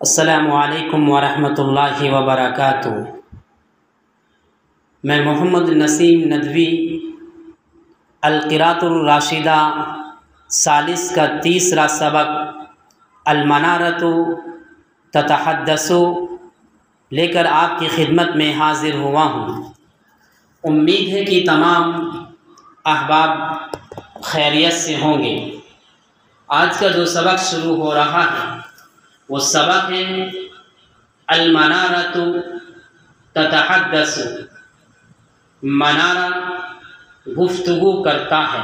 السلام علیکم ورحمۃ اللہ وبرکاتہ۔ میں محمد نسیم ندوی القراءۃ الراشدہ ثالث کا تیسرا سبق المنارۃ تتحدث لے کر آپ کی خدمت میں حاضر ہوا ہوں۔ امید ہے کہ تمام احباب خیریت سے ہوں گے۔ آج کا جو سبق شروع ہو رہا ہے وہ سبق ہے المنارۃ تتحدث۔ منارہ گفتگو کرتا ہے۔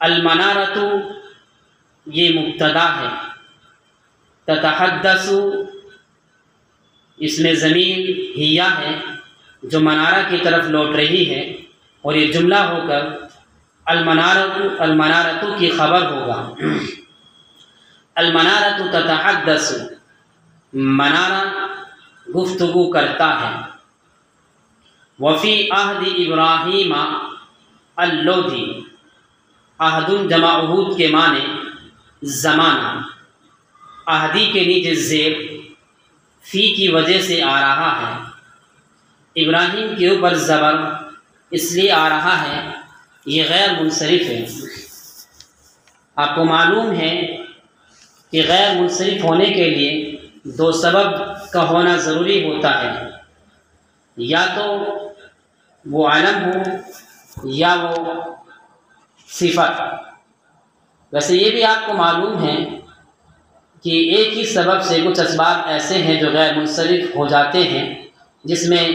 المنارۃ یہ مبتدا ہے، تتحدث اس میں ضمیر ہیہ ہے جو منارہ کی طرف لوٹ رہی ہے، اور یہ جملہ ہو کر المنارۃ کی خبر ہوگا۔ المنارۃ تتحدث، منارہ گفتگو کرتا ہے۔ وفی عہد ابراہیم اللودھی، عہد جمع عہود کے معنی زمانہ، عہدی کے نیچے زیر فی کی وجہ سے آ رہا ہے۔ ابراہیم کے اوپر زبر اس لیے آ رہا ہے، یہ غیر منصرف ہے۔ آپ کو معلوم ہے کہ غیر منصرف ہونے کے لیے دو سبب کا ہونا ضروری ہوتا ہے، یا تو وہ علم ہو یا وہ صفت۔ ویسے یہ بھی آپ کو معلوم ہے کہ ایک ہی سبب سے کچھ اسباب ایسے ہیں جو غیر منصرف ہو جاتے ہیں، جس میں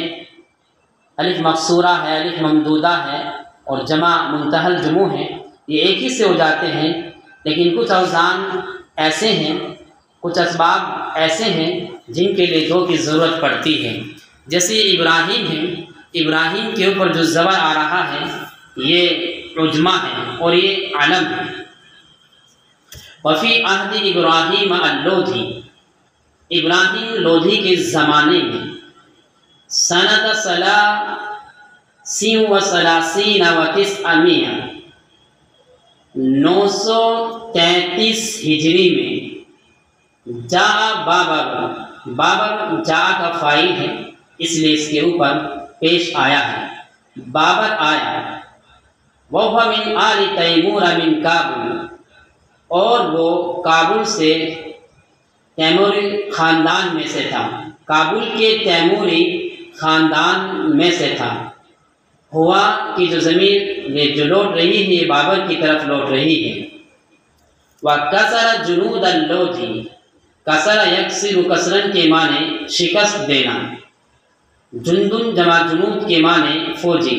الف مقصورہ ہے، الف ممدودہ ہے اور جمع منتہی الجموع ہے، یہ ایک ہی سے ہو جاتے ہیں۔ لیکن کچھ اوزان ایسے ہیں، کچھ اسباب ایسے ہیں جن کے لیے دو کی ضرورت پڑتی ہے۔ جیسے ابراہیم ہے، ابراہیم کے اوپر جو زبر آ رہا ہے یہ عجمہ ہے اور یہ علم ہے۔ وفی عہد ابراہیم اللودھی، ابراہیم لودھی کے زمانے میں، سنۃ ثلاثین و ثلاثین و تسعمائہ، 933 ہجری میں، جا بابر، بابر جا کا فاعل ہے اس لیے اس کے اوپر پیش آیا ہے، بابر آیا۔ وَهُوَ مِنْ آلِ تیمور من کابل، اور وہ کابل سے تیموری خاندان میں سے تھا، کابل کے تیموری خاندان میں سے تھا۔ ہوا کی جو ضمیر یہ جو لوٹ رہی ہے یہ بابر کی طرف لوٹ رہی ہے۔ وَكَسَرَ جُنُودَ اللَّوْدِي، کسر یکسر کسرن کے معنی شکست دینا، جندن جمع جنود کے معنی فوجی۔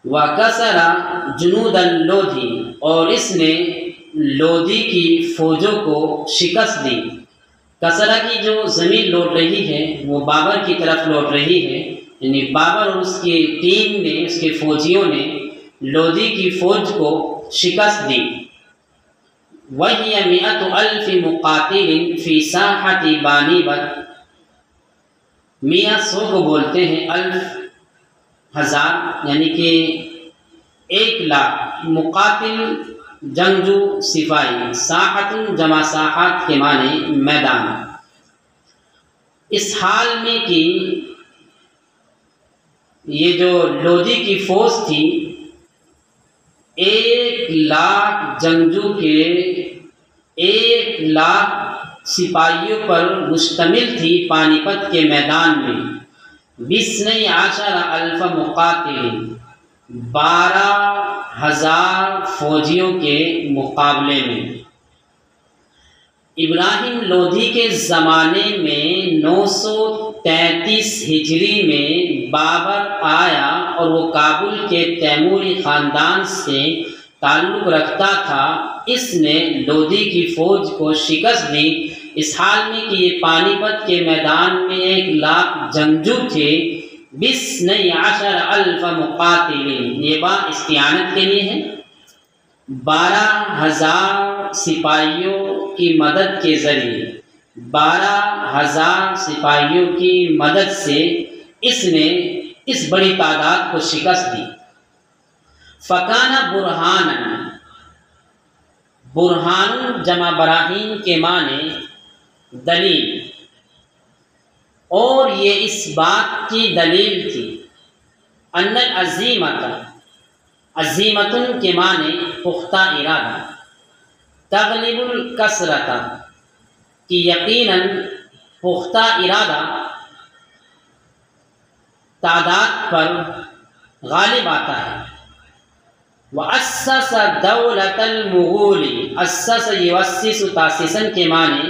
وَكَسَرَ جُنُودَ اللَّوْدِي، اور اس نے لودھی کی فوجوں کو شکست دی۔ کسرہ کی جو ضمیر لوٹ رہی ہے وہ بابر کی طرف لوٹ رہی ہے، یعنی بابر اور اس کی ٹیم نے، اس کے فوجیوں نے لودھی کی فوج کو شکست دی۔ وَهِيَ مِئَةُ أَلْفِ مُقَاتِلٍ فِي سَاحَةِ بَانِبَتَ، میاں 100 کو بولتے ہیں، الف ہزار یعنی کہ 1,00,000، مقاتل جنگجو سپاہی، ساحت جمع ساحات کے معنی میدان۔ اس حال میں کہ یہ جو لودھی کی فوج تھی 1,00,000 جنگجو کے 1,00,000 سپاہیوں پر مشتمل تھی پانی پت کے میدان میں، 12,000 مقاتل، 12,000 فوجیوں کے مقابلے میں۔ ابراہیم لودھی کے زمانے میں 933 ہجری میں بابر آیا اور وہ کابل کے تیموری خاندان سے تعلق رکھتا تھا۔ اس نے لودھی کی فوج کو شکست دی، اس حال میں کہ یہ پانی پت کے میدان میں 1,00,000 جنگجو تھے، 12,000 مقاتل، یہ با استعانت کے لیے ہے، 12,000 سپاہیوں کی مدد کے ذریعے، 12,000 سپاہیوں کی مدد سے اس نے اس بڑی تعداد کو شکست دی۔ فَكَانَ بُرْهَانًا، برہان جمع براہین کے معنی دلیل، اور یہ اس بات کی دلیل تھی ان العزیمۃ، عزیمتن کے معنی پختہ ارادہ، تغلب الکثرۃ کہ یقیناً پختہ ارادہ تعداد پر غالب آتا ہے۔ وَأَسَّسَ دَوْلَةَ الْمُغُولِ، أَسَّسَ يُؤَسِّسُ تاسیساً کے معنی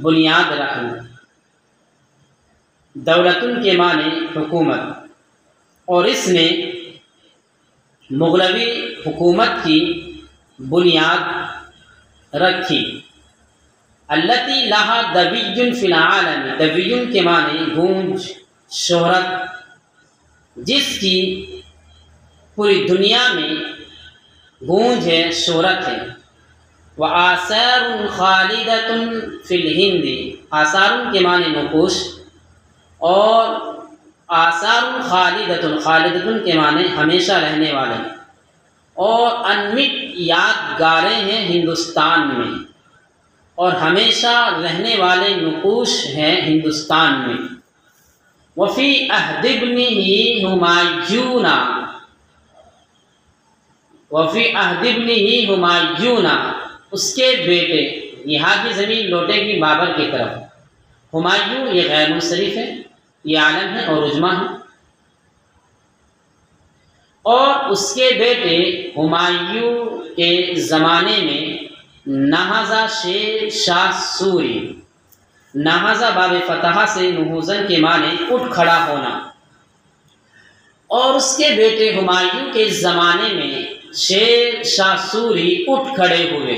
بنیاد رکھنا، دولتن کے معنی حکومت، اور اس نے مغلوی حکومت کی بنیاد رکھی۔ التی لہا دوی فی العالم، دوی کے معنی گونج، شہرت، جس کی پوری دنیا میں گونج ہے، شہرت ہے۔ وآثار خالدۃ فی الہند، آثار کے معنی نقوش، اور آثار خالدۃ، خالدۃ کے معنی ہمیشہ رہنے والے، اور انمٹ یادگاریں ہیں ہندوستان میں، اور ہمیشہ رہنے والے نقوش ہیں ہندوستان میں۔ وفی عہد ابنہ ہمایون، وفی عہد ابنہ ہمایون، اس کے بیٹے، یہاں کی زمین لوٹے گی بابر کی طرف۔ ہمایوں یہ غیر منصرف ہے، یہ عالم ہے اور عجمہ ہے، اور اس کے بیٹے ہمایوں کے زمانے میں نہض شیر شاہ سوری، نہض باب فتحہ سے نہوزن کے معنی اٹھ کھڑا ہونا، اور اس کے بیٹے ہمایوں کے زمانے میں شیر شاہ سوری اٹھ کھڑے ہوئے۔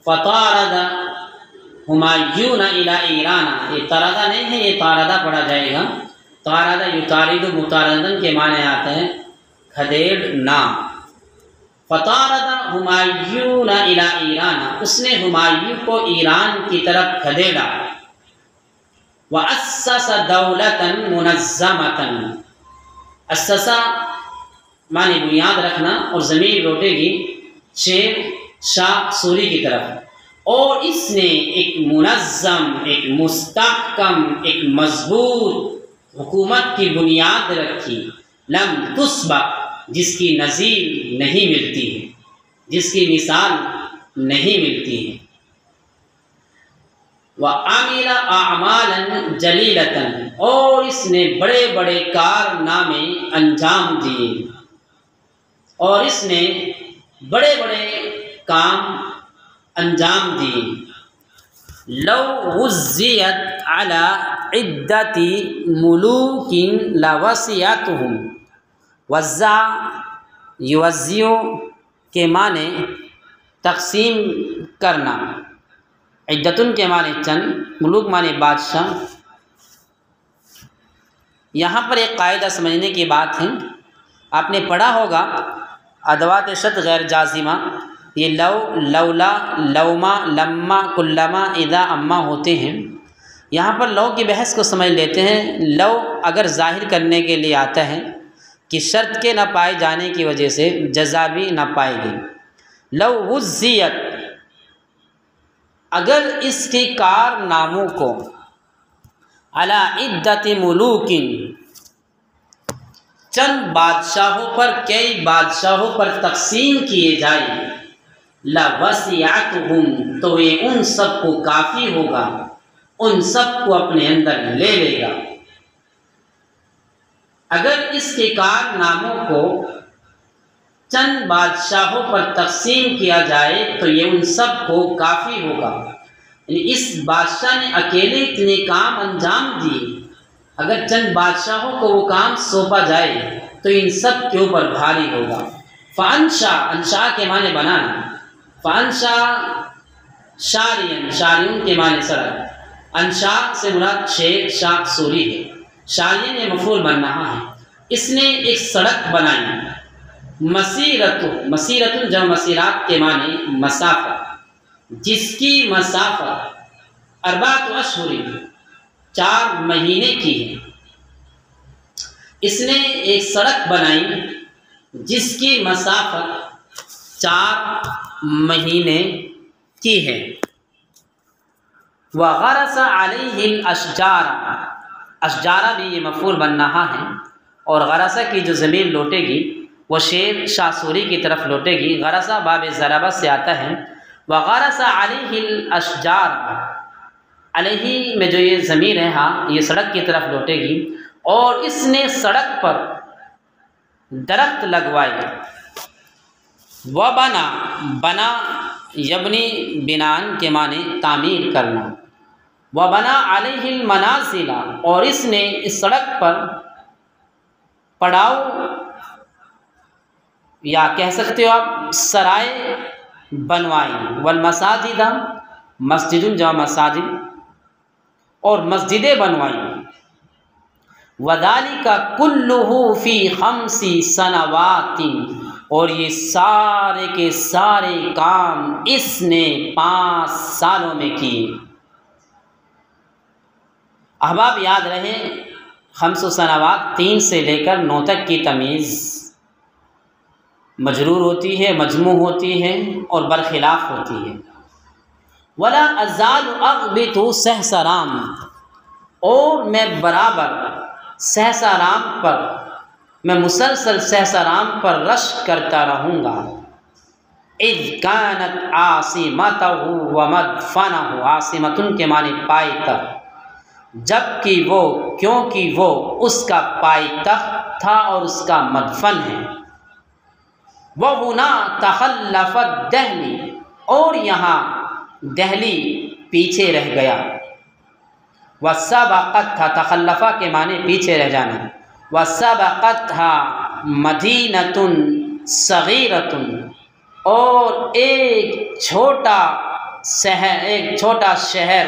فطارد ہمایون الی ایران، یہ طردہ نہیں ہے، یہ طاردہ پڑھا جائے گا۔ طاردہ یطارد مطاردن کے معنی آتے ہیں کھدیڑنا۔ فطارد ہمایون الی ایران، اس نے ہمایوں کو ایران کی طرف کھدیڑا۔ واسس دولتا منظمتا، اسس معنی بنیاد رکھنا، اور زمین لوٹے گی شیر شاہ سوری کی طرف، اور اس نے ایک منظم، ایک مستحکم، ایک مضبوط حکومت کی بنیاد رکھی، لم تسبق، جس کی نظیر نہیں ملتی ہے، جس کی مثال نہیں ملتی ہے۔ وعمل اعمالا جلیلۃ، اور اس نے بڑے بڑے کارنامے انجام دیے، اور اس نے بڑے بڑے کام انجام دیے۔ لو غزیت علی عدۃ ملوک لوسعتهم، وزع یوزع کے معنی تقسیم کرنا، عدتن کے معنی چند، ملوک معنی بادشاہ۔ یہاں پر ایک قاعدہ سمجھنے کی بات ہے، آپ نے پڑھا ہوگا ادوات شرط غیر جازمہ، یہ لو، لولا، لوما، لما، کلما، اذا، اما ہوتے ہیں۔ یہاں پر لو کی بحث کو سمجھ لیتے ہیں۔ لو اگر ظاہر کرنے کے لیے آتا ہے کہ شرط کے نہ پائے جانے کی وجہ سے جزا بھی نہ پائے گی۔ لو وزیت، اگر اس کے کارناموں کو علی عدۃ ملوک، چند بادشاہوں پر، کئی بادشاہوں پر تقسیم کیے جائیں، لوسعتهم، تو یہ ان سب کو کافی ہوگا، ان سب کو اپنے اندر لے لے گا۔ اگر اس کے کارناموں کو چند بادشاہوں پر تقسیم کیا جائے تو یہ ان سب کو کافی ہوگا، یعنی اس بادشاہ نے اکیلے اتنے کام انجام دیے، اگر چند بادشاہوں کو وہ کام سونپا جائے تو ان سب کے اوپر بھاری ہوگا۔ فانشا، انشاء کے معنی بنانا، فانشا شارین، شاریون کے معنی سڑک، انشاء سے مراد شیر شاہ سوری ہے، شارین یہ مفعول بن رہا ہے۔ اس نے ایک سڑک بنائی، مسیرت، مسیرت جمع مسیرات کے معنی مسافت، جس کی مسافت 4 اشہر، 4 مہینے کی ہے۔ اس نے ایک سڑک بنائی جس کی مسافت 4 مہینے کی ہے۔ وغرس علیہ الاشجار، اشجارہ بھی یہ مفعول بن رہا ہے، اور غرسہ کی جو ضمیر لوٹے گی وہ شیر شاہ سوری کی طرف لوٹے گی۔ غرسہ باب ضربہ سے آتا ہے۔ وغرس علیہ الاشجار، علیہ میں جو یہ ضمیر ہے ہاں یہ سڑک کی طرف لوٹے گی، اور اس نے سڑک پر درخت لگوائے۔ وبنا، بنا یبنی بنان کے معنی تعمیر کرنا۔ وبنا علیہ المنازل، اور اس نے اس سڑک پر پڑاؤ یا کہہ سکتے ہو آپ سرائے بنوائی۔ والمساجد، مسجد جمع مساجد، اور مسجدیں بنوائی۔ وذالک کلہ فی 5 سنوات، اور یہ سارے کے سارے کام اس نے 5 سالوں میں کیے۔ احباب یاد رہے 5 سنوات 3 سے لے کر 9 تک کی تمیز مجرور ہوتی ہے، مجموع ہوتی ہے اور برخلاف ہوتی ہے۔ ولا ازال اغبط سہسرام، اور میں برابر سہسرام پر، میں مسلسل سہسرام پر رشک کرتا رہوں گا۔ اذ کانت عاصمتہ ومدفنہ، عاصمتن کے معنی پائی تخت، جبکہ وہ، کیونکہ وہ اس کا پائی تخت تھا اور اس کا مدفن ہے۔ وَهُنَا تَخَلَّفَتْ دہلی، اور یہاں دہلی پیچھے رہ گیا۔ وَسَبَقَتْهَا، تخلفہ کے معنی پیچھے رہ جانا۔ وَسَبَقَتْهَا مَدِينَةٌ صَغِيرَةٌ، اور ایک چھوٹا شہر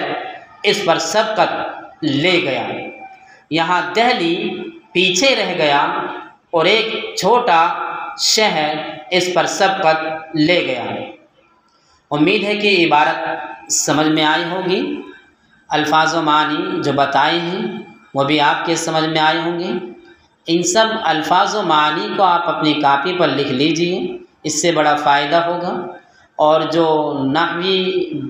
اس پر سبقت لے گیا۔ یہاں دہلی پیچھے رہ گیا اور ایک چھوٹا شہر اس پر سبقت لے گیا۔ امید ہے کہ عبارت سمجھ میں آئی ہوگی۔ الفاظ و معنی جو بتائے ہیں وہ بھی آپ کے سمجھ میں آئے ہوں گے۔ ان سب الفاظ و معنی کو آپ اپنی کاپی پر لکھ لیجئے، اس سے بڑا فائدہ ہوگا۔ اور جو نحوی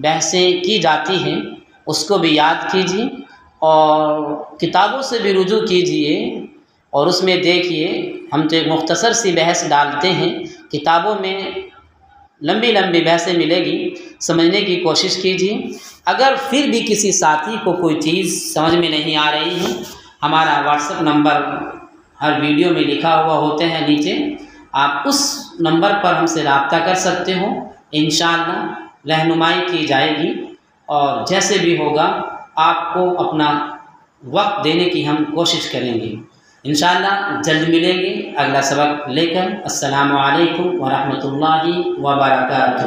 بحثیں کی جاتی ہیں اس کو بھی یاد کیجیے، اور کتابوں سے بھی رجوع کیجیے، اور اس میں دیکھیے ہم تو ایک مختصر سی بحث ڈالتے ہیں، کتابوں میں لمبی لمبی بحثیں ملے گی، سمجھنے کی کوشش کیجیے۔ اگر پھر بھی کسی ساتھی کو کوئی چیز سمجھ میں نہیں آ رہی ہے، ہمارا واٹس ایپ نمبر ہر ویڈیو میں لکھا ہوا ہوتے ہیں نیچے، آپ اس نمبر پر ہم سے رابطہ کر سکتے ہو، انشاءاللہ رہنمائی کی جائے گی، اور جیسے بھی ہوگا آپ کو اپنا وقت دینے کی ہم کوشش کریں گے۔ انشاءاللہ جلد ملیں گے اگلا سبق لے کر۔ السلام علیکم ورحمۃ اللہ وبرکاتہ۔